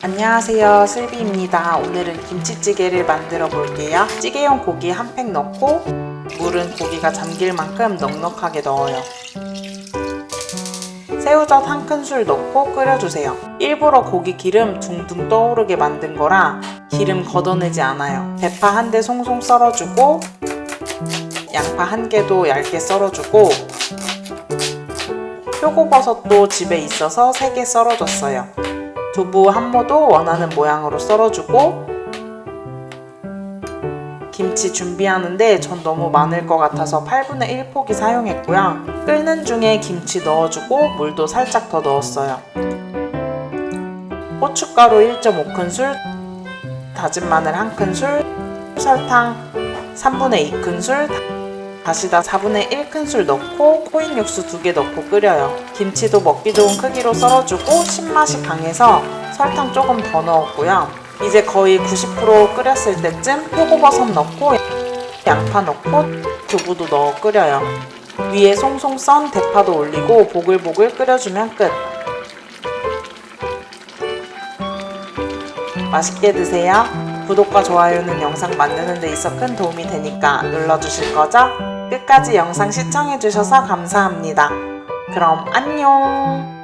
안녕하세요, 슬비입니다. 오늘은 김치찌개를 만들어 볼게요. 찌개용 고기 한 팩 넣고 물은 고기가 잠길 만큼 넉넉하게 넣어요. 새우젓 한 큰술 넣고 끓여주세요. 일부러 고기 기름 둥둥 떠오르게 만든 거라 기름 걷어내지 않아요. 대파 한 대 송송 썰어주고 양파 한 개도 얇게 썰어주고 표고버섯도 집에 있어서 3개 썰어줬어요. 두부 한 모도 원하는 모양으로 썰어주고 김치 준비하는데 전 너무 많을 것 같아서 8분의 1 포기 사용했고요. 끓는 중에 김치 넣어주고 물도 살짝 더 넣었어요. 고춧가루 1.5큰술, 다진 마늘 1큰술, 설탕 3분의 2큰술, 다시다 4분의 1큰술 넣고 코인 육수 2개 넣고 끓여요. 김치도 먹기 좋은 크기로 썰어주고 신맛이 강해서 설탕 조금 더 넣었고요. 이제 거의 90% 끓였을 때쯤 표고버섯 넣고 양파 넣고 두부도 넣어 끓여요. 위에 송송 썬 대파도 올리고 보글보글 끓여주면 끝. 맛있게 드세요. 구독과 좋아요는 영상 만드는 데 있어 큰 도움이 되니까 눌러주실 거죠? 끝까지 영상 시청해주셔서 감사합니다. 그럼 안녕!